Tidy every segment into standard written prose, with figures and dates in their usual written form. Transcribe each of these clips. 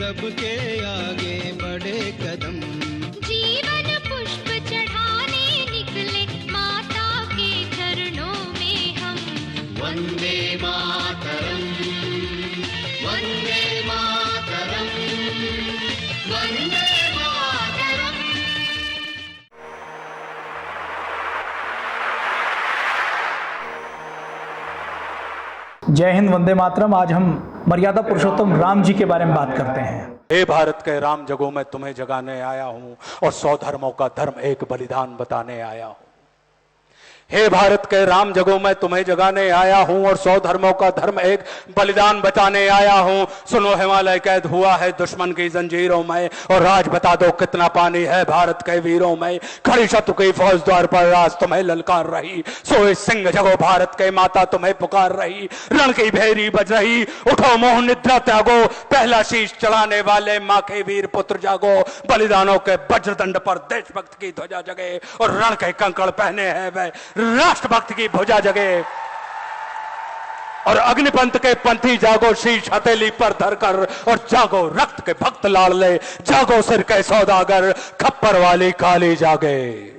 सबके आगे बढ़े कदम। जीवन पुष्प चढ़ाने निकले माता के चरणों में हम। वंदे मातरम, वंदे मातरम, वंदे मातरम। जय हिंद, वंदे मातरम। आज हम मर्यादा पुरुषोत्तम राम जी के बारे में बात करते हैं। हे भारत के राम जगो, मैं तुम्हें जगाने आया हूं और 100 धर्मों का धर्म एक बलिदान बताने आया हूं। हे भारत के राम जगो, मैं तुम्हें जगाने आया हूं और 100 धर्मों का धर्म एक बलिदान बताने आया हूं। सुनो, हिमालय कैद हुआ है दुश्मन की जंजीरों में, और आज बता दो कितना पानी है भारत के वीरों में। खड़ी शत्रु की फौज द्वार पर आज तुम्हें ललकार रही, सोए सिंह जगो भारत के माता तुम्हें पुकार रही। रण की भेरी बज रही, उठो मोह निद्रा त्यागो, पहला शीश चढ़ाने वाले माँ के वीर पुत्र जागो। बलिदानों के वज्रदंड पर देशभक्त की ध्वजा जगे, और रण के कंकड़ पहने हैं वे राष्ट्रभक्त की भुजा जगे। और अग्निपंथ के पंथी जागो, शीश हथेली पर धरकर, और जागो रक्त के भक्त लाडले, जागो सिर के सौदागर। खप्पर वाली काली जागे,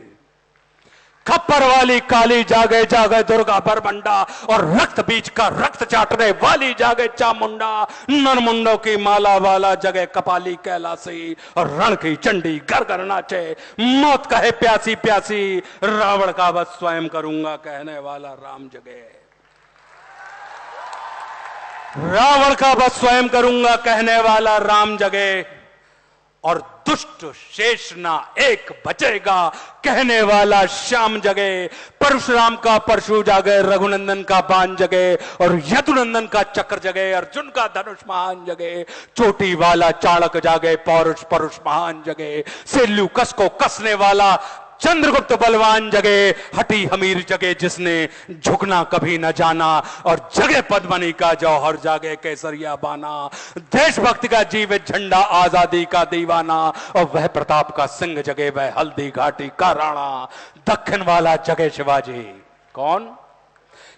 खप्पर वाली काली जागे, जागे दुर्गा बरबंडा, और रक्त बीज का रक्त चाटने वाली जागे चामुंडा। नरमुंडों की माला वाला जगे कपाली कैलासी, और रण की चंडी घर घर नाचे, मौत कहे प्यासी प्यासी। रावण का वध स्वयं करूंगा कहने वाला राम जगे, रावण का वध स्वयं करूंगा कहने वाला राम जगे। और दुष्ट शेष ना एक बचेगा कहने वाला श्याम जगे। परशुराम का परशु जागे, रघुनंदन का बाण जगे, और यदुनंदन का चक्र जगे, अर्जुन का धनुष महान जगे। चोटी वाला चाणक जागे, पौरुष परुष महान जगे। सेल्यूकस को कसने वाला चंद्रगुप्त बलवान जगे। हटी हमीर जगे जिसने झुकना कभी न जाना, और जगे पद्मनी का जौहर, जागे केसरिया बाना। देशभक्ति का जीवित झंडा, आजादी का दीवाना, और वह प्रताप का सिंह जगे, वह हल्दी घाटी का राणा। दक्षिण वाला जगे शिवाजी। कौन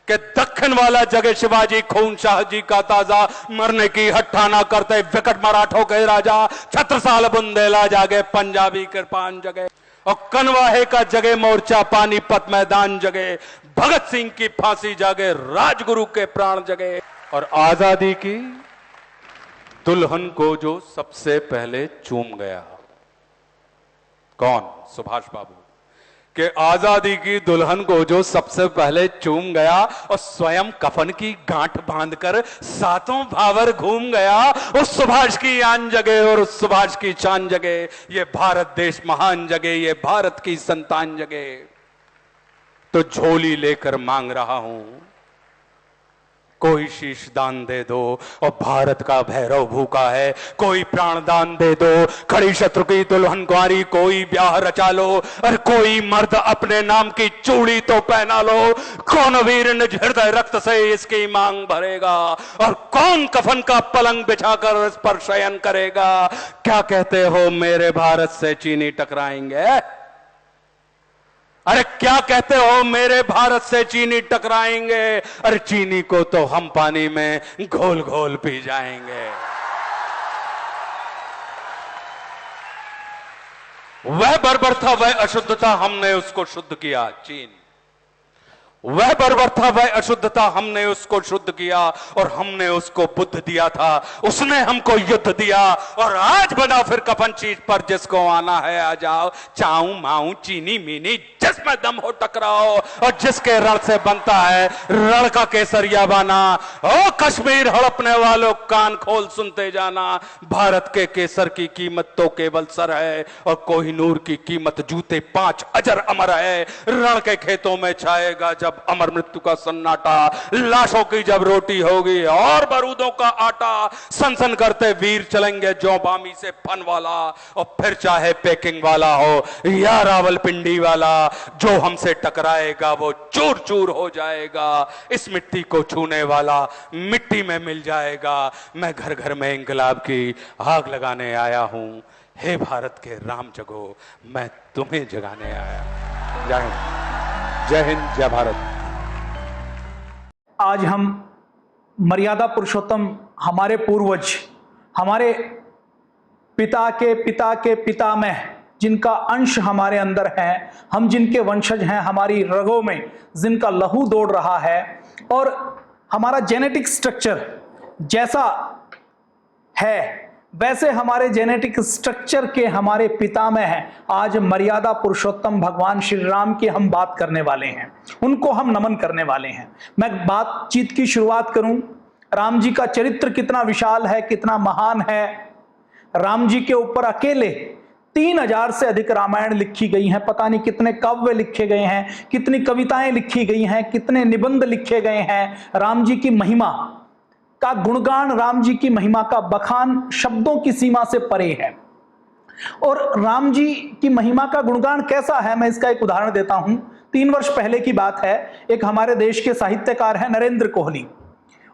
कि दक्षिण वाला जगे शिवाजी, खून शाह जी का ताजा, मरने की हट्ठा ना करते विकट मराठों के राजा। छत्रसाल बुंदेला जागे, पंजाबी कृपान जगे, और कनवाहे का जगे मोर्चा, पानीपत मैदान जगे। भगत सिंह की फांसी जागे, राजगुरु के प्राण जगे। और आजादी की दुल्हन को जो सबसे पहले चूम गया, कौन? सुभाष बाबू। कि आजादी की दुल्हन को जो सबसे पहले चूम गया, और स्वयं कफन की गांठ बांधकर सातों भावर घूम गया, उस सुभाष की आन जगे और उस सुभाष की शान जगे। ये भारत देश महान जगे, ये भारत की संतान जगे। तो झोली लेकर मांग रहा हूं, कोई शीश दान दे दो, और भारत का भैरव भूखा है, कोई प्राण दान दे दो। खड़ी शत्रु की दुल्हन कुंवारी, कोई ब्याह रचा लो, और कोई मर्द अपने नाम की चूड़ी तो पहना लो। कौन वीर निज हृदय रक्त से इसकी मांग भरेगा, और कौन कफन का पलंग बिछाकर इस पर शयन करेगा। क्या कहते हो मेरे भारत से चीनी टकराएंगे? अरे क्या कहते हो मेरे भारत से चीनी टकराएंगे? अरे चीनी को तो हम पानी में घोल घोल पी जाएंगे। वह बर्बरता, वह अशुद्धता, हमने उसको शुद्ध किया। चीन वह बर्बरता, वह अशुद्धता, हमने उसको शुद्ध किया, और हमने उसको बुद्ध दिया था। उसने हमको युद्ध दिया, और आज बना फिर कफन चीज पर, जिसको आना है आ जाओ। चाऊ माऊ चीनी मीनी जिसमें दम हो टकराओ, और जिसके रण से बनता है रण का केसरिया बाना। ओ कश्मीर हड़पने वालों, कान खोल सुनते जाना। भारत के केसर की कीमत तो केवल सर है, और कोहिनूर की कीमत जूते 5 अजर अमर है। रण के खेतों में छाएगा जब अमर मृत्यु का सन्नाटा, लाशों की जब रोटी होगी और बारूदों का आटा। सनसन करते वीर चलेंगे जो बामी से फन वाला, और फिर चाहे पेकिंग वाला हो या रावलपिंडी वाला, जो हमसे टकराएगा वो चूर चूर हो जाएगा। इस मिट्टी को छूने वाला मिट्टी में मिल जाएगा। मैं घर घर में इंकलाब की आग लगाने आया हूं। हे भारत के राम जगो, मैं तुम्हें जगाने आया। जय हिंद, जय हिंद, जय भारत। आज हम मर्यादा पुरुषोत्तम, हमारे पूर्वज, हमारे पिता के पिता के पितामह जिनका अंश हमारे अंदर है, हम जिनके वंशज हैं, हमारी रगों में जिनका लहू दौड़ रहा है, और हमारा जेनेटिक स्ट्रक्चर जैसा है वैसे हमारे जेनेटिक स्ट्रक्चर के हमारे पितामह हैं। आज मर्यादा पुरुषोत्तम भगवान श्री राम की हम बात करने वाले हैं, उनको हम नमन करने वाले हैं। मैं बातचीत की शुरुआत करूं, राम जी का चरित्र कितना विशाल है, कितना महान है। राम जी के ऊपर अकेले 3000 से अधिक रामायण लिखी गई हैं, पता नहीं कितने काव्य लिखे गए हैं, कितनी कविताएं लिखी गई हैं, कितने निबंध लिखे गए हैं। राम जी की महिमा का गुणगान, राम जी की महिमा का बखान शब्दों की सीमा से परे है। और राम जी की महिमा का गुणगान कैसा है, मैं इसका एक उदाहरण देता हूं। 3 वर्ष पहले की बात है, एक हमारे देश के साहित्यकार हैं नरेंद्र कोहली,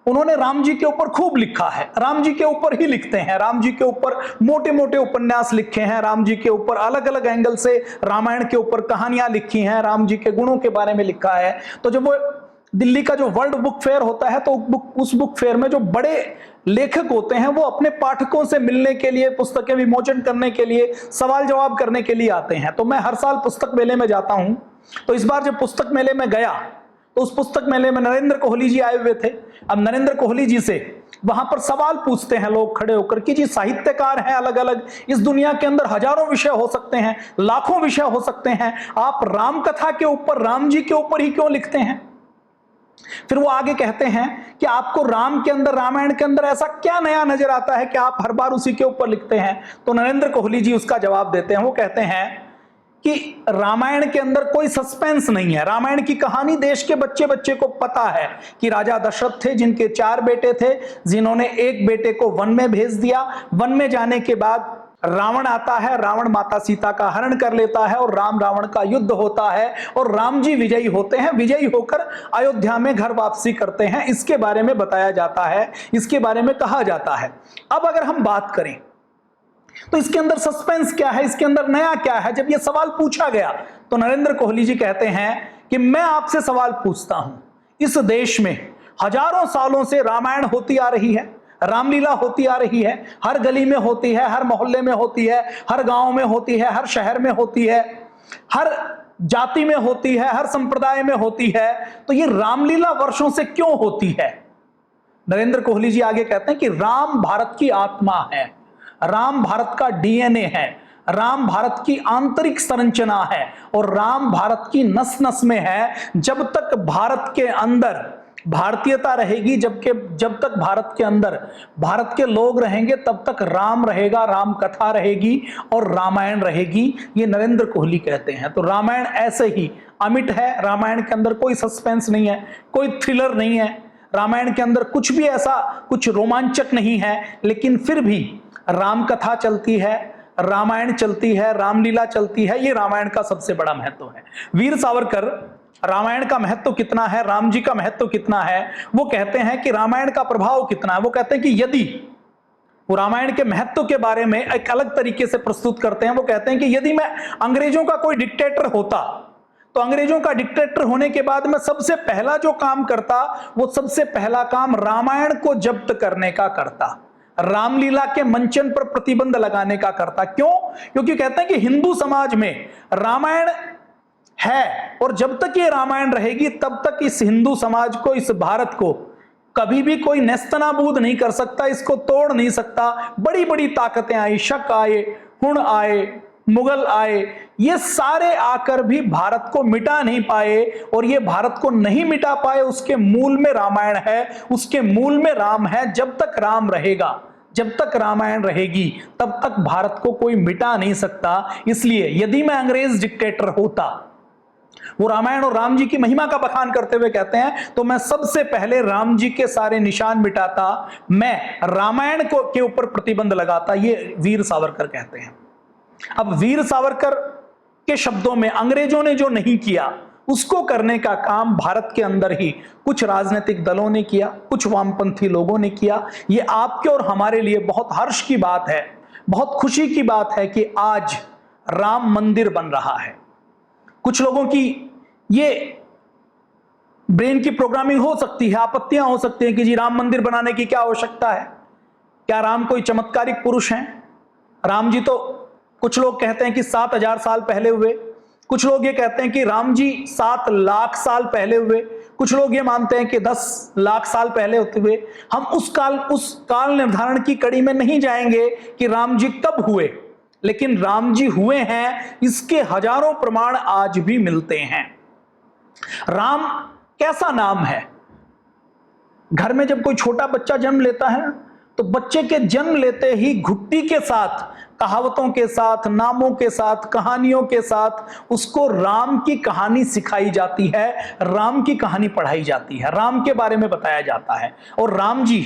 उन्होंने राम जी के ऊपर खूब लिखा है, राम जी के ऊपर ही लिखते हैं, राम जी के ऊपर मोटे मोटे उपन्यास लिखे हैं, राम जी के ऊपर अलग अलग एंगल से रामायण के ऊपर कहानियां लिखी हैं, राम जी के गुणों के बारे में लिखा है। तो जब वो दिल्ली का जो वर्ल्ड बुक फेयर होता है, तो उस बुक फेयर में जो बड़े लेखक होते हैं वो अपने पाठकों से मिलने के लिए, पुस्तकें विमोचन करने के लिए, सवाल जवाब करने के लिए आते हैं। तो मैं हर साल पुस्तक मेले में जाता हूं, तो इस बार जब पुस्तक मेले में गया तो उस पुस्तक मेले में नरेंद्र कोहली जी आए हुए थे। अब नरेंद्र कोहली जी से वहां पर सवाल पूछते हैं लोग खड़े होकर कि जी साहित्यकार हैं अलग अलग, इस दुनिया के अंदर हजारों विषय हो सकते हैं, लाखों विषय हो सकते हैं, आप राम कथा के ऊपर, राम जी के ऊपर ही क्यों लिखते हैं? फिर वो आगे कहते हैं कि आपको राम के अंदर, रामायण के अंदर ऐसा क्या नया नजर आता है कि आप हर बार उसी के ऊपर लिखते हैं? तो नरेंद्र कोहली जी उसका जवाब देते हैं, वो कहते हैं कि रामायण के अंदर कोई सस्पेंस नहीं है। रामायण की कहानी देश के बच्चे बच्चे को पता है कि राजा दशरथ थे जिनके 4 बेटे थे, जिन्होंने एक बेटे को वन में भेज दिया। वन में जाने के बाद रावण आता है, रावण माता सीता का हरण कर लेता है और राम रावण का युद्ध होता है और राम जी विजयी होते हैं। विजयी होकर अयोध्या में घर वापसी करते हैं। इसके बारे में बताया जाता है, इसके बारे में कहा जाता है। अब अगर हम बात करें तो इसके अंदर सस्पेंस क्या है, इसके अंदर नया क्या है? जब यह सवाल पूछा गया तो नरेंद्र कोहली जी कहते हैं कि मैं आपसे सवाल पूछता हूं, इस देश में हजारों सालों से रामायण होती आ रही है, रामलीला होती आ रही है, हर गली में होती है, हर मोहल्ले में होती है, हर गांव में होती है, हर शहर में होती है, हर जाति में होती है, हर संप्रदाय में होती है। तो ये रामलीला वर्षों से क्यों होती है? नरेंद्र कोहली जी आगे कहते हैं कि राम भारत की आत्मा है, राम भारत का डीएनए है, राम भारत की आंतरिक संरचना है और राम भारत की नस नस में है। जब तक भारत के अंदर भारतीयता रहेगी, जब तक भारत के अंदर भारत के लोग रहेंगे, तब तक राम रहेगा, राम कथा रहेगी और रामायण रहेगी। ये नरेंद्र कोहली कहते हैं। तो रामायण ऐसे ही अमिट है, रामायण के अंदर कोई सस्पेंस नहीं है, कोई थ्रिलर नहीं है, रामायण के अंदर कुछ भी ऐसा कुछ रोमांचक नहीं है, लेकिन फिर भी राम कथा चलती है, रामायण चलती है, रामलीला चलती है। ये रामायण का सबसे बड़ा महत्व है। वीर सावरकर रामायण का महत्व कितना है, राम जी का महत्व कितना है, वो कहते हैं कि रामायण का प्रभाव कितना है। वो कहते हैं कि यदि वो रामायण के महत्व के बारे में एक अलग तरीके से प्रस्तुत करते हैं। वो कहते हैं कि यदि मैं अंग्रेजों का कोई डिक्टेटर होता तो अंग्रेजों का डिक्टेटर होने के बाद मैं सबसे पहला जो काम करता, वो सबसे पहला काम रामायण को जब्त करने का करता, रामलीला के मंचन पर प्रतिबंध लगाने का करता। क्यों? क्योंकि कहते हैं कि हिंदू समाज में रामायण है और जब तक ये रामायण रहेगी तब तक इस हिंदू समाज को, इस भारत को कभी भी कोई नेस्तनाबूद नहीं कर सकता, इसको तोड़ नहीं सकता। बड़ी बड़ी ताकतें आई, शक आए, हुण आए, मुगल आए, ये सारे आकर भी भारत को मिटा नहीं पाए और ये भारत को नहीं मिटा पाए। उसके मूल में रामायण है, उसके मूल में राम है। जब तक राम रहेगा, जब तक रामायण रहेगी, तब तक भारत को कोई मिटा नहीं सकता। इसलिए यदि मैं अंग्रेज डिक्टेटर होता, वो रामायण और राम जी की महिमा का बखान करते हुए कहते हैं, तो मैं सबसे पहले राम जी के सारे निशान मिटाता, मैं रामायण को के ऊपर प्रतिबंध लगाता। ये वीर सावरकर कहते हैं। अब वीर सावरकर के शब्दों में अंग्रेजों ने जो नहीं किया उसको करने का काम भारत के अंदर ही कुछ राजनीतिक दलों ने किया, कुछ वामपंथी लोगों ने किया। ये आपके और हमारे लिए बहुत हर्ष की बात है, बहुत खुशी की बात है कि आज राम मंदिर बन रहा है। कुछ लोगों की ये ब्रेन की प्रोग्रामिंग हो सकती है, आपत्तियां हो सकती हैं कि जी राम मंदिर बनाने की क्या आवश्यकता है, क्या राम कोई चमत्कारिक पुरुष हैं, राम जी तो कुछ लोग कहते हैं कि 7,000 साल पहले हुए, कुछ लोग ये कहते हैं कि राम जी 7 लाख साल पहले हुए, कुछ लोग ये मानते हैं कि 10 लाख साल पहले होते हुए। हम उस काल निर्धारण की कड़ी में नहीं जाएंगे कि राम जी कब हुए, लेकिन राम जी हुए हैं इसके हजारों प्रमाण आज भी मिलते हैं। राम कैसा नाम है? घर में जब कोई छोटा बच्चा जन्म लेता है तो बच्चे के जन्म लेते ही घुट्टी के साथ, कहावतों के साथ, नामों के साथ, कहानियों के साथ उसको राम की कहानी सिखाई जाती है, राम की कहानी पढ़ाई जाती है, राम के बारे में बताया जाता है। और राम जी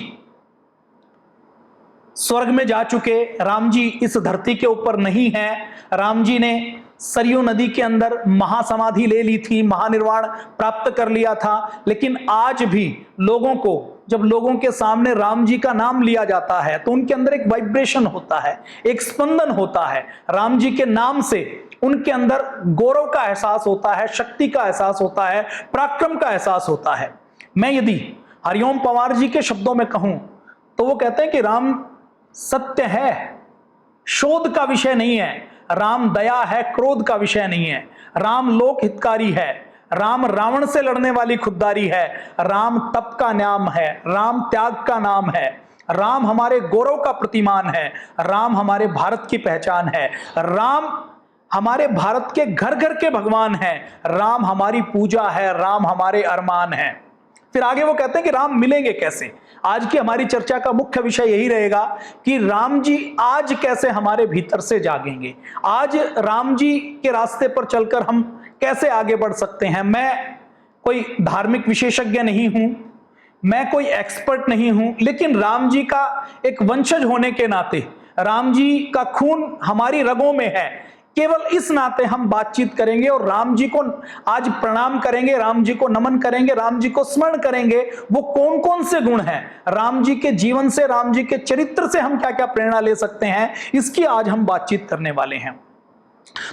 स्वर्ग में जा चुके, राम जी इस धरती के ऊपर नहीं है। राम जी ने सरयू नदी के अंदर महासमाधि ले ली थी, महानिर्वाण प्राप्त कर लिया था, लेकिन आज भी लोगों को, जब लोगों के सामने राम जी का नाम लिया जाता है तो उनके अंदर एक वाइब्रेशन होता है, एक स्पंदन होता है। राम जी के नाम से उनके अंदर गौरव का एहसास होता है, शक्ति का एहसास होता है, पराक्रम का एहसास होता है। मैं यदि हरिओम पंवार जी के शब्दों में कहूं तो वो कहते हैं कि राम सत्य है, शोध का विषय नहीं है। राम दया है, क्रोध का विषय नहीं है। राम लोक हितकारी है, राम रावण से लड़ने वाली खुददारी है। राम तप का नाम है, राम त्याग का नाम है। राम हमारे गौरव का प्रतिमान है, राम हमारे भारत की पहचान है। राम हमारे भारत के घर घर के भगवान हैं, राम हमारी पूजा है, राम हमारे अरमान है। फिर आगे वो कहते हैं कि राम मिलेंगे कैसे। आज की हमारी चर्चा का मुख्य विषय यही रहेगा कि राम जी आज कैसे हमारे भीतर से जागेंगे, आज राम जी के रास्ते पर चलकर हम कैसे आगे बढ़ सकते हैं। मैं कोई धार्मिक विशेषज्ञ नहीं हूं, मैं कोई एक्सपर्ट नहीं हूं, लेकिन राम जी का एक वंशज होने के नाते, राम जी का खून हमारी रगों में है, केवल इस नाते हम बातचीत करेंगे और राम जी को आज प्रणाम करेंगे, राम जी को नमन करेंगे, राम जी को स्मरण करेंगे। वो कौन कौन से गुण हैं राम जी के जीवन से, राम जी के चरित्र से हम क्या क्या प्रेरणा ले सकते हैं, इसकी आज हम बातचीत करने वाले हैं।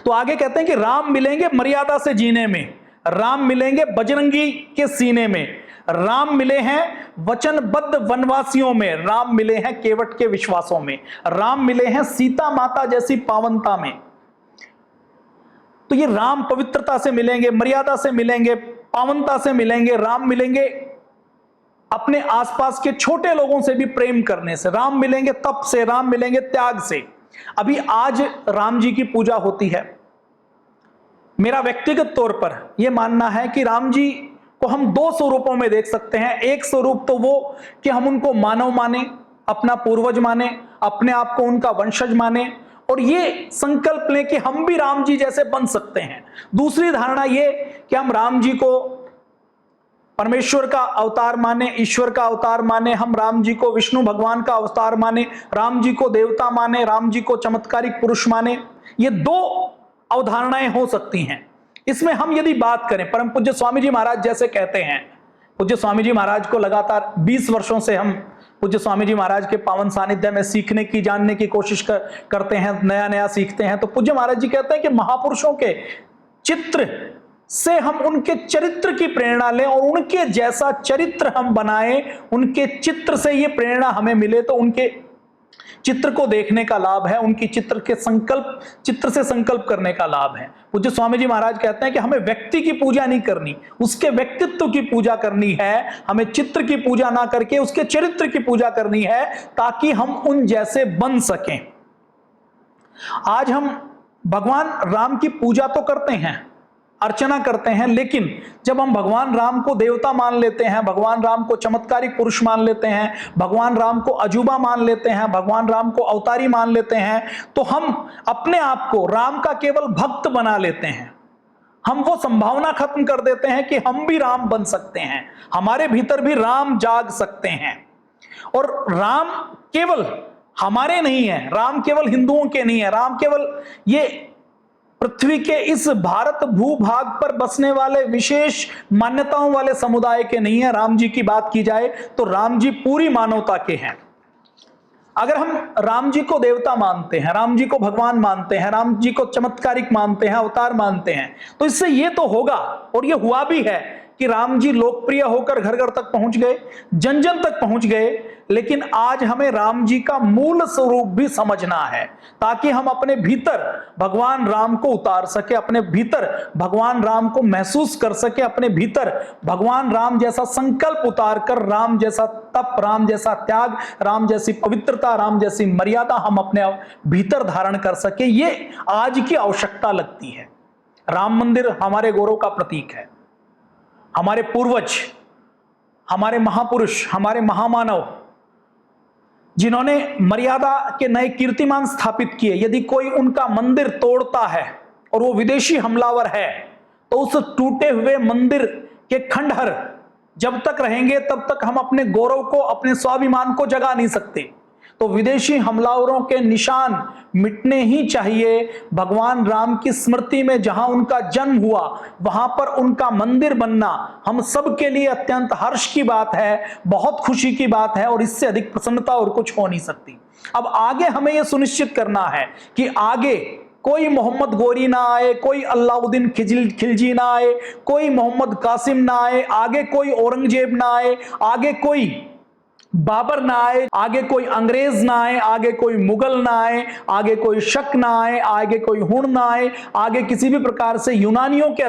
तो आगे कहते हैं कि राम मिलेंगे मर्यादा से जीने में, राम मिलेंगे बजरंगी के सीने में, राम मिले हैं वचनबद्ध वनवासियों में, राम मिले हैं केवट के विश्वासों में, राम मिले हैं सीता माता जैसी पावनता में। तो ये राम पवित्रता से मिलेंगे, मर्यादा से मिलेंगे, पावनता से मिलेंगे। राम मिलेंगे अपने आसपास के छोटे लोगों से भी प्रेम करने से, राम मिलेंगे तप से, राम मिलेंगे त्याग से। अभी आज राम जी की पूजा होती है। मेरा व्यक्तिगत तौर पर यह मानना है कि राम जी को हम 2 स्वरूपों में देख सकते हैं। एक स्वरूप तो वो कि हम उनको मानव माने, अपना पूर्वज माने, अपने आप को उनका वंशज माने और ये संकल्प लें कि हम भी राम जी जैसे बन सकते हैं। दूसरी धारणा ये कि हम राम जी को परमेश्वर का अवतार माने, ईश्वर का अवतार माने, हम राम जी को विष्णु भगवान का अवतार माने, राम जी को देवता माने, राम जी को चमत्कारिक पुरुष माने। ये 2 अवधारणाएं हो सकती हैं। इसमें हम यदि बात करें, परम पूज्य स्वामी जी महाराज जैसे कहते हैं, पूज्य स्वामी जी महाराज को लगातार 20 वर्षों से हम पूज्य स्वामी जी महाराज के पावन सानिध्य में सीखने की, जानने की कोशिश करते हैं, नया नया सीखते हैं। तो पूज्य महाराज जी कहते हैं कि महापुरुषों के चित्र से हम उनके चरित्र की प्रेरणा लें और उनके जैसा चरित्र हम बनाएं, उनके चित्र से ये प्रेरणा हमें मिले तो उनके चित्र को देखने का लाभ है, उनकी चित्र से संकल्प करने का लाभ है। पूज्य स्वामी जी महाराज कहते हैं कि हमें व्यक्ति की पूजा नहीं करनी, उसके व्यक्तित्व की पूजा करनी है। हमें चित्र की पूजा ना करके उसके चरित्र की पूजा करनी है ताकि हम उन जैसे बन सकें। आज हम भगवान राम की पूजा तो करते हैं, अर्चना करते हैं, लेकिन जब हम भगवान राम को देवता मान लेते हैं, भगवान राम को चमत्कारिक पुरुष मान लेते हैं, भगवान राम को अजूबा मान लेते हैं, भगवान राम को अवतारी मान लेते हैं, तो हम अपने आप को राम का केवल भक्त बना लेते हैं। हम वो संभावना खत्म कर देते हैं कि हम भी राम बन सकते हैं, हमारे भीतर भी राम जाग सकते हैं। और राम केवल हमारे नहीं है, राम केवल हिंदुओं के नहीं है, राम केवल ये पृथ्वी के इस भारत भूभाग पर बसने वाले विशेष मान्यताओं वाले समुदाय के नहीं है। राम जी की बात की जाए तो राम जी पूरी मानवता के हैं। अगर हम राम जी को देवता मानते हैं, राम जी को भगवान मानते हैं, राम जी को चमत्कारिक मानते हैं, अवतार मानते हैं, तो इससे ये तो होगा और ये हुआ भी है कि राम जी लोकप्रिय होकर घर घर तक पहुंच गए, जन जन तक पहुंच गए, लेकिन आज हमें राम जी का मूल स्वरूप भी समझना है ताकि हम अपने भीतर भगवान राम को उतार सके, अपने भीतर भगवान राम को महसूस कर सके, अपने भीतर भगवान राम जैसा संकल्प उतार कर, राम जैसा तप, राम जैसा त्याग, राम जैसी पवित्रता, राम जैसी मर्यादा हम अपने भीतर धारण कर सके। ये आज की आवश्यकता लगती है। राम मंदिर हमारे गौरव का प्रतीक है। हमारे पूर्वज, हमारे महापुरुष, हमारे महामानव जिन्होंने मर्यादा के नए कीर्तिमान स्थापित किए, यदि कोई उनका मंदिर तोड़ता है और वो विदेशी हमलावर है तो उस टूटे हुए मंदिर के खंडहर जब तक रहेंगे तब तक हम अपने गौरव को, अपने स्वाभिमान को जगा नहीं सकते। तो विदेशी हमलावरों के निशान मिटने ही चाहिए। भगवान राम की स्मृति में जहां उनका जन्म हुआ वहां पर उनका मंदिर बनना हम सब के लिए अत्यंत हर्ष की बात है, बहुत खुशी की बात है, और इससे अधिक प्रसन्नता और कुछ हो नहीं सकती। अब आगे हमें यह सुनिश्चित करना है कि आगे कोई मोहम्मद गोरी ना आए, कोई अलाउद्दीन खिलजी ना आए, कोई मोहम्मद कासिम ना आए, आगे कोई औरंगजेब ना आए, आगे कोई बाबर ना आए, आगे कोई अंग्रेज ना आए, आगे कोई मुगल ना आए, आगे कोई शक ना आए, आगे कोई हुण ना आए, आगे किसी भी प्रकार से यूनानियों के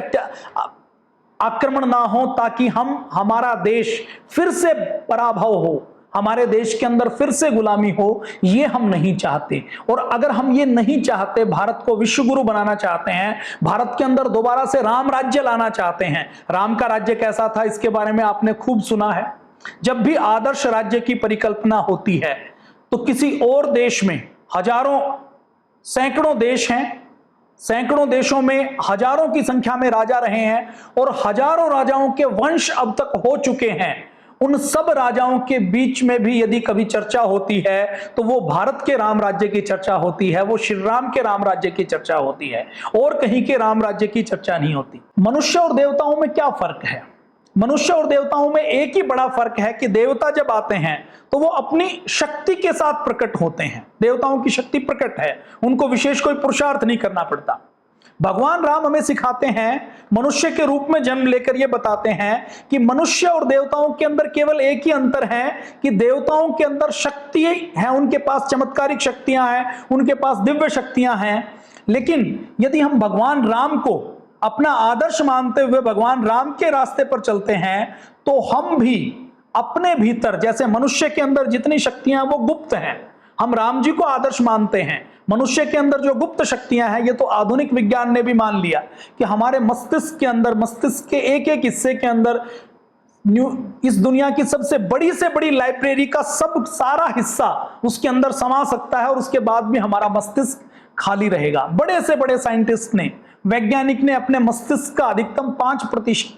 आक्रमण ना हो, ताकि हमारा देश फिर से पराभव हो, हमारे देश के अंदर फिर से गुलामी हो, ये हम नहीं चाहते। और अगर हम ये नहीं चाहते, भारत को विश्व गुरु बनाना चाहते हैं, भारत के अंदर दोबारा से राम राज्य लाना चाहते हैं। राम का राज्य कैसा था इसके बारे में आपने खूब सुना है। जब भी आदर्श राज्य की परिकल्पना होती है तो किसी और देश में हजारों, सैकड़ों देश हैं, सैकड़ों देशों में हजारों की संख्या में राजा रहे हैं और हजारों राजाओं के वंश अब तक हो चुके हैं। उन सब राजाओं के बीच में भी यदि कभी चर्चा होती है तो वो भारत के राम राज्य की चर्चा होती है, वो श्री राम के राम राज्य की चर्चा होती है, और कहीं के राम राज्य की चर्चा नहीं होती। मनुष्य और देवताओं में क्या फर्क है? मनुष्य और देवताओं में एक ही बड़ा फर्क है कि देवता जब आते हैं तो वो अपनी शक्ति के साथ प्रकट होते हैं। देवताओं की शक्ति प्रकट है, उनको विशेष कोई पुरुषार्थ नहीं करना पड़ता। भगवान राम हमें सिखाते हैं, मनुष्य के रूप में जन्म लेकर ये बताते हैं कि मनुष्य और देवताओं के अंदर केवल एक ही अंतर है कि देवताओं के अंदर शक्ति है, उनके पास चमत्कारिक शक्तियां हैं, उनके पास दिव्य शक्तियां हैं। लेकिन यदि हम भगवान राम को अपना आदर्श मानते हुए भगवान राम के रास्ते पर चलते हैं तो हम भी अपने भीतर, जैसे मनुष्य के अंदर जितनी शक्तियां वो गुप्त हैं, हम राम जी को आदर्श मानते हैं। मनुष्य के अंदर जो गुप्त शक्तियां हैं, ये तो आधुनिक विज्ञान ने भी मान लिया कि हमारे मस्तिष्क के अंदर, मस्तिष्क के एक एक हिस्से के अंदर इस दुनिया की सबसे बड़ी से बड़ी लाइब्रेरी का सारा हिस्सा उसके अंदर समा सकता है और उसके बाद भी हमारा मस्तिष्क खाली रहेगा। बड़े से बड़े साइंटिस्ट ने, वैज्ञानिक ने अपने मस्तिष्क का अधिकतम 5%,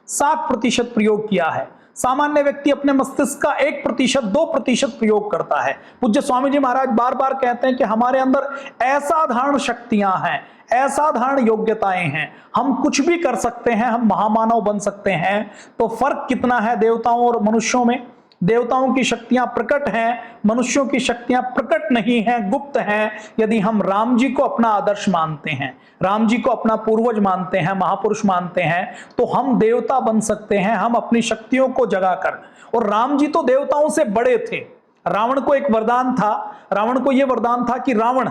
7% प्रयोग किया है। सामान्य व्यक्ति अपने मस्तिष्क का 1%, 2% प्रयोग करता है। पूज्य स्वामी जी महाराज बार बार कहते हैं कि हमारे अंदर असाधारण शक्तियां हैं, असाधारण योग्यताएं हैं, हम कुछ भी कर सकते हैं, हम महामानव बन सकते हैं। तो फर्क कितना है देवताओं और मनुष्यों में? देवताओं की शक्तियां प्रकट हैं, मनुष्यों की शक्तियां प्रकट नहीं हैं, गुप्त हैं। यदि हम राम जी को अपना आदर्श मानते हैं, राम जी को अपना पूर्वज मानते हैं, महापुरुष मानते हैं, तो हम देवता बन सकते हैं, हम अपनी शक्तियों को जगाकर। और राम जी तो देवताओं से बड़े थे। रावण को एक वरदान था, रावण को यह वरदान था कि रावण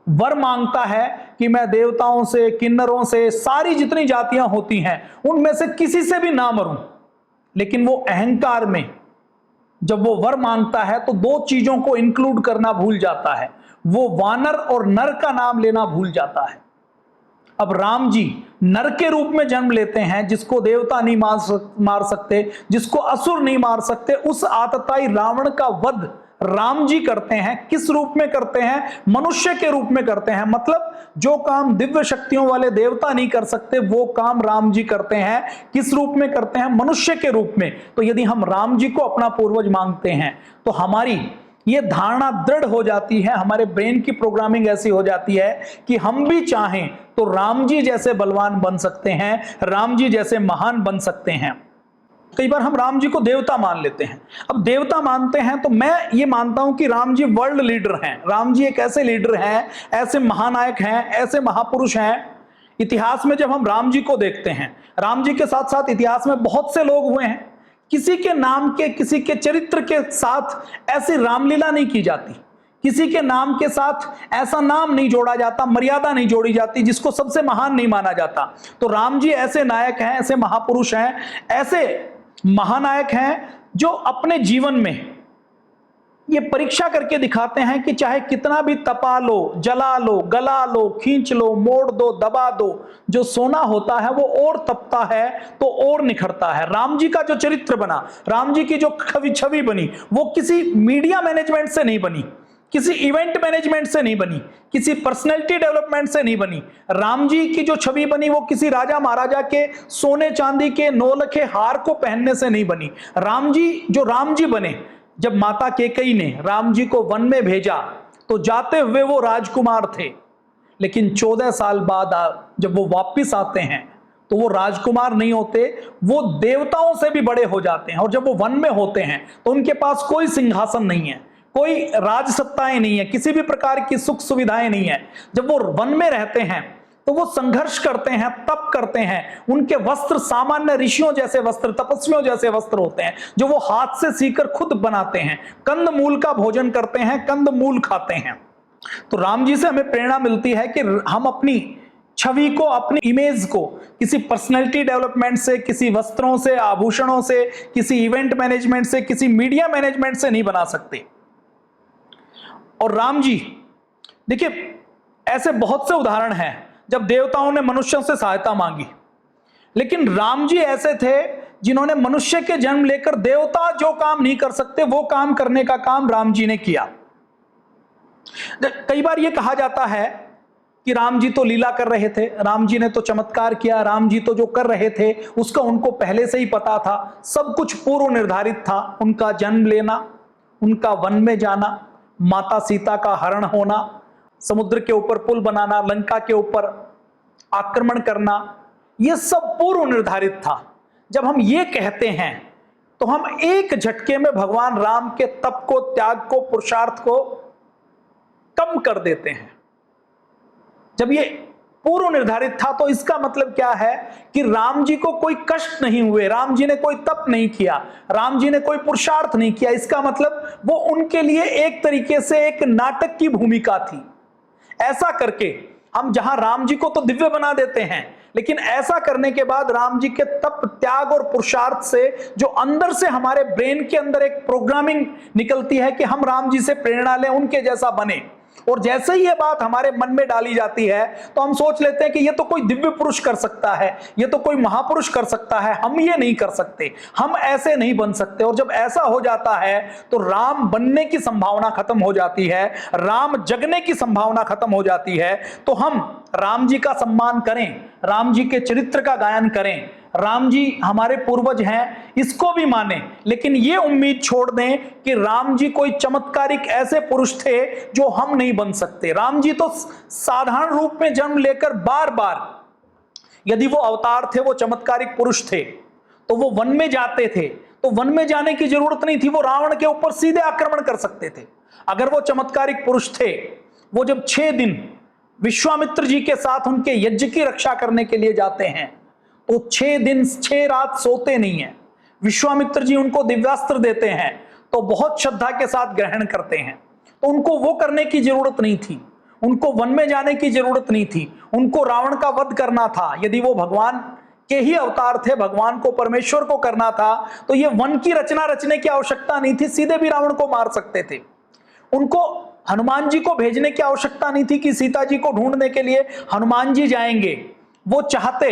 वर मांगता है कि मैं देवताओं से, किन्नरों से, सारी जितनी जातियां होती हैं उनमें से किसी से भी ना मरूं। लेकिन वो अहंकार में जब वो वर मांगता है तो दो चीजों को इंक्लूड करना भूल जाता है, वो वानर और नर का नाम लेना भूल जाता है। अब राम जी नर के रूप में जन्म लेते हैं, जिसको देवता नहीं मार सकते, जिसको असुर नहीं मार सकते, उस आतताई रावण का वध राम जी करते हैं। किस रूप में करते हैं? मनुष्य के रूप में करते हैं। मतलब जो काम दिव्य शक्तियों वाले देवता नहीं कर सकते वो काम राम जी करते हैं। किस रूप में करते हैं? मनुष्य के रूप में। तो यदि हम राम जी को अपना पूर्वज मांगते हैं तो हमारी ये धारणा दृढ़ हो जाती है, हमारे ब्रेन की प्रोग्रामिंग ऐसी हो जाती है कि हम भी चाहें तो राम जी जैसे बलवान बन सकते हैं, राम जी जैसे महान बन सकते हैं। कई बार हम राम जी को देवता मान लेते हैं। अब देवता मानते हैं तो मैं ये मानता हूं कि राम जी वर्ल्ड लीडर हैं, राम जी एक ऐसे लीडर हैं, ऐसे महानायक हैं, ऐसे महापुरुष हैं, इतिहास में जब हम राम जी को देखते हैं, राम जी के साथ साथ इतिहास में बहुत से लोग हुए हैं, किसी के नाम के, किसी के चरित्र के साथ ऐसी रामलीला नहीं की जाती, किसी के नाम के साथ ऐसा नाम नहीं जोड़ा जाता, मर्यादा नहीं जोड़ी जाती जिसको सबसे महान नहीं माना जाता। तो राम जी ऐसे नायक हैं, ऐसे महापुरुष हैं, ऐसे महानायक हैं जो अपने जीवन में ये परीक्षा करके दिखाते हैं कि चाहे कितना भी तपा लो, जला लो, गला लो, खींच लो, मोड़ दो, दबा दो, जो सोना होता है वो और तपता है तो और निखरता है। राम जी का जो चरित्र बना, राम जी की जो छवि बनी, वो किसी मीडिया मैनेजमेंट से नहीं बनी, किसी इवेंट मैनेजमेंट से नहीं बनी, किसी पर्सनैलिटी डेवलपमेंट से नहीं बनी। राम जी की जो छवि बनी वो किसी राजा महाराजा के सोने चांदी के नौलखे हार को पहनने से नहीं बनी। राम जी बने, जब माता कैकेयी ने राम जी को वन में भेजा तो जाते हुए वो राजकुमार थे, लेकिन 14 साल बाद जब वो वापस आते हैं तो वो राजकुमार नहीं होते, वो देवताओं से भी बड़े हो जाते हैं। और जब वो वन में होते हैं तो उनके पास कोई सिंहासन नहीं है, कोई राजसत्ताएं नहीं है, किसी भी प्रकार की सुख सुविधाएं नहीं है। जब वो वन में रहते हैं तो वो संघर्ष करते हैं, तप करते हैं। उनके वस्त्र सामान्य ऋषियों जैसे वस्त्र, तपस्वियों जैसे वस्त्र होते हैं जो वो हाथ से सीकर खुद बनाते हैं। कंद मूल का भोजन करते हैं, कंद मूल खाते हैं। तो राम जी से हमें प्रेरणा मिलती है कि हम अपनी छवि को, अपनी इमेज को किसी पर्सनैलिटी डेवलपमेंट से, किसी वस्त्रों से, आभूषणों से, किसी इवेंट मैनेजमेंट से, किसी मीडिया मैनेजमेंट से नहीं बना सकते। और राम जी, देखिए ऐसे बहुत से उदाहरण हैं जब देवताओं ने मनुष्यों से सहायता मांगी, लेकिन राम जी ऐसे थे जिन्होंने मनुष्य के जन्म लेकर देवता जो काम नहीं कर सकते वो काम करने का काम राम जी ने किया। कई बार यह कहा जाता है कि राम जी तो लीला कर रहे थे, राम जी ने तो चमत्कार किया, राम जी तो जो कर रहे थे उसका उनको पहले से ही पता था, सब कुछ पूर्व निर्धारित था। उनका जन्म लेना, उनका वन में जाना, माता सीता का हरण होना, समुद्र के ऊपर पुल बनाना, लंका के ऊपर आक्रमण करना, यह सब पूर्व निर्धारित था। जब हम ये कहते हैं तो हम एक झटके में भगवान राम के तप को, त्याग को, पुरुषार्थ को कम कर देते हैं। जब ये पूर्व निर्धारित था तो इसका मतलब क्या है कि राम जी को कोई कष्ट नहीं हुए, राम जी ने कोई तप नहीं किया, राम जी ने कोई पुरुषार्थ नहीं किया। इसका मतलब वो उनके लिए एक तरीके से एक नाटक की भूमिका थी। ऐसा करके हम जहां राम जी को तो दिव्य बना देते हैं, लेकिन ऐसा करने के बाद राम जी के तप, त्याग और पुरुषार्थ से जो अंदर से हमारे ब्रेन के अंदर एक प्रोग्रामिंग निकलती है कि हम राम जी से प्रेरणा लें, उनके जैसा बने, और जैसे ही ये बात हमारे मन में डाली जाती है तो हम सोच लेते हैं कि ये तो कोई दिव्य पुरुष कर सकता है, ये तो कोई महापुरुष कर सकता है, हम ये नहीं कर सकते, हम ऐसे नहीं बन सकते। और जब ऐसा हो जाता है तो राम बनने की संभावना खत्म हो जाती है, राम जगने की संभावना खत्म हो जाती है। तो हम राम जी का सम्मान करें, राम जी के चरित्र का गायन करें, राम जी हमारे पूर्वज हैं इसको भी माने, लेकिन ये उम्मीद छोड़ दें कि राम जी कोई चमत्कारिक ऐसे पुरुष थे जो हम नहीं बन सकते। राम जी तो साधारण रूप में जन्म लेकर बार बार, यदि वो अवतार थे, वो चमत्कारिक पुरुष थे, तो वो वन में जाते थे तो वन में जाने की जरूरत नहीं थी, वो रावण के ऊपर सीधे आक्रमण कर सकते थे। अगर वो चमत्कारिक पुरुष थे, वो जब 6 दिन विश्वामित्र जी के साथ उनके यज्ञ की रक्षा करने के लिए जाते हैं तो 6 दिन 6 रात सोते नहीं है। विश्वामित्र जी उनको दिव्यास्त्र देते हैं तो बहुत श्रद्धा के साथ ग्रहण करते हैं। तो उनको वो करने की जरूरत नहीं थी, उनको वन में जाने की जरूरत नहीं थी, उनको रावण का वध करना था। यदि वो भगवान के ही अवतार थे, भगवान को, परमेश्वर को करना था, तो ये वन की रचना रचने की आवश्यकता नहीं थी, सीधे भी रावण को मार सकते थे। उनको हनुमान जी को भेजने की आवश्यकता नहीं थी कि सीता जी को ढूंढने के लिए हनुमान जी जाएंगे। वो चाहते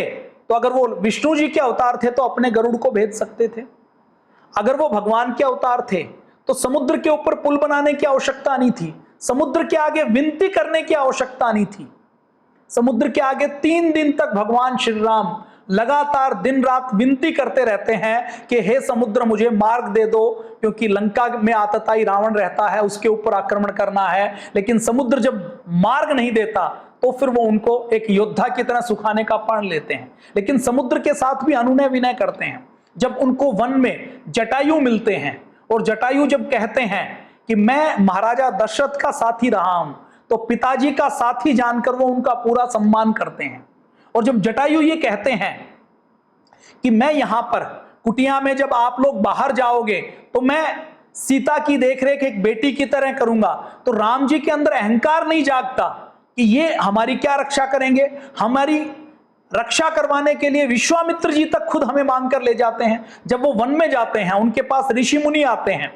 तो अगर वो विष्णु जी के अवतार थे तो अपने गरुड़ को भेज सकते थे। अगर वो भगवान के अवतार थे तो समुद्र के ऊपर पुल बनाने की आवश्यकता नहीं थी, समुद्र के आगे विनती करने की आवश्यकता नहीं थी। समुद्र के आगे 3 दिन तक भगवान श्री राम लगातार दिन रात विनती करते रहते हैं कि हे समुद्र मुझे मार्ग दे दो, क्योंकि लंका में आतताई रावण रहता है, उसके ऊपर आक्रमण करना है। लेकिन समुद्र जब मार्ग नहीं देता तो फिर वो उनको एक योद्धा की तरह सुखाने का प्रण लेते हैं। लेकिन समुद्र के साथ भी अनुनय विनय करते हैं। जब उनको वन में जटायु मिलते हैं और जटायु जब कहते हैं कि मैं महाराजा दशरथ का साथी रहा हूं, तो पिताजी का साथी जानकर वो उनका पूरा सम्मान करते हैं। और जब जटायु ये कहते हैं कि मैं यहां पर कुटिया में जब आप लोग बाहर जाओगे तो मैं सीता की देखरेख एक बेटी की तरह करूंगा, तो राम जी के अंदर अहंकार नहीं जागता कि ये हमारी क्या रक्षा करेंगे। हमारी रक्षा करवाने के लिए विश्वामित्र जी तक खुद हमें मांग कर ले जाते हैं। जब वो वन में जाते हैं, उनके पास ऋषि मुनि आते हैं,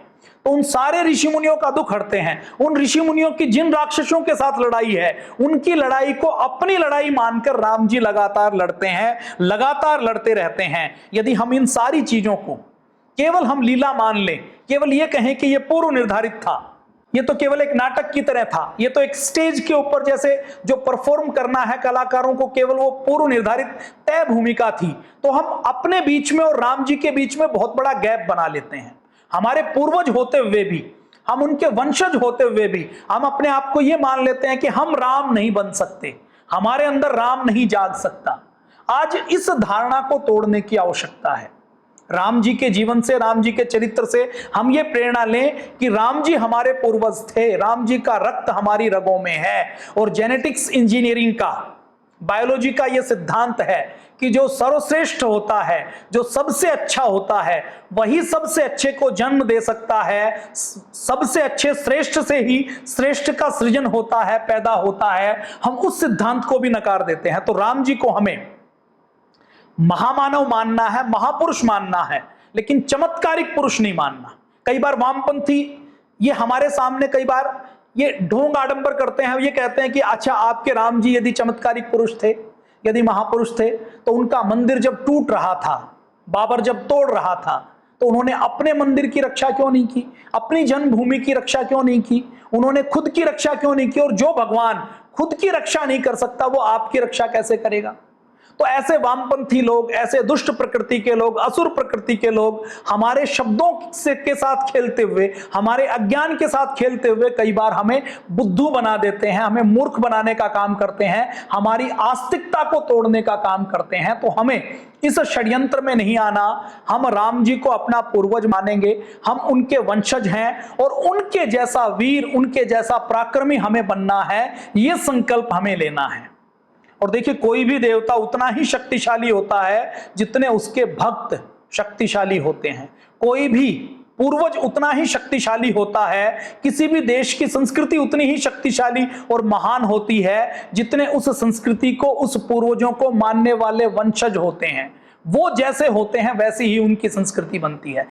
तो उन सारे ऋषि मुनियों का दुख हरते हैं। उन ऋषि मुनियों की जिन राक्षसों के साथ लड़ाई है, उनकी लड़ाई को अपनी लड़ाई मानकर राम जी लगातार लड़ते हैं, लगातार लड़ते रहते हैं। यदि हम इन सारी चीजों को केवल हम लीला मान लें, केवल ये कहें कि यह पूर्व निर्धारित था, ये तो केवल एक नाटक की तरह था, ये तो एक स्टेज के ऊपर जैसे जो परफॉर्म करना है कलाकारों को, केवल वो पूर्व निर्धारित तय भूमिका थी, तो हम अपने बीच में और राम जी के बीच में बहुत बड़ा गैप बना लेते हैं। हमारे पूर्वज होते हुए भी, हम उनके वंशज होते हुए भी हम अपने आप को यह मान लेते हैं कि हम राम नहीं बन सकते, हमारे अंदर राम नहीं जाग सकता। आज इस धारणा को तोड़ने की आवश्यकता है। राम जी के जीवन से, राम जी के चरित्र से हम ये प्रेरणा लें कि राम जी हमारे पूर्वज थे, राम जी का रक्त हमारी रगों में है। और जेनेटिक्स इंजीनियरिंग का, बायोलॉजी का यह सिद्धांत है कि जो सर्वश्रेष्ठ होता है, जो सबसे अच्छा होता है, वही सबसे अच्छे को जन्म दे सकता है। सबसे अच्छे श्रेष्ठ से ही श्रेष्ठ का सृजन होता है, पैदा होता है। हम उस सिद्धांत को भी नकार देते हैं। तो राम जी को हमें महामानव मानना है, महापुरुष मानना है, लेकिन चमत्कारिक पुरुष नहीं मानना। कई बार वामपंथी ये हमारे सामने कई बार ये ढोंग आडंबर करते हैं। ये कहते हैं कि अच्छा, आपके राम जी यदि चमत्कारिक पुरुष थे, यदि महापुरुष थे, तो उनका मंदिर जब टूट रहा था, बाबर जब तोड़ रहा था, तो उन्होंने अपने मंदिर की रक्षा क्यों नहीं की, अपनी जन्मभूमि की रक्षा क्यों नहीं की, उन्होंने खुद की रक्षा क्यों नहीं की। और जो भगवान खुद की रक्षा नहीं कर सकता, वो आपकी रक्षा कैसे करेगा। तो ऐसे वामपंथी लोग, ऐसे दुष्ट प्रकृति के लोग, असुर प्रकृति के लोग हमारे शब्दों से के साथ खेलते हुए, हमारे अज्ञान के साथ खेलते हुए कई बार हमें बुद्धू बना देते हैं, हमें मूर्ख बनाने का काम करते हैं, हमारी आस्तिकता को तोड़ने का काम करते हैं। तो हमें इस षड्यंत्र में नहीं आना। हम राम जी को अपना पूर्वज मानेंगे, हम उनके वंशज हैं और उनके जैसा वीर, उनके जैसा पराक्रमी हमें बनना है, यह संकल्प हमें लेना है। और देखिए, कोई भी देवता उतना ही शक्तिशाली होता है जितने उसके भक्त शक्तिशाली होते हैं। कोई भी पूर्वज उतना ही शक्तिशाली होता है, किसी भी देश की संस्कृति उतनी ही शक्तिशाली और महान होती है जितने उस संस्कृति को, उस पूर्वजों को मानने वाले वंशज होते हैं। वो जैसे होते हैं वैसी ही उनकी संस्कृति बनती है।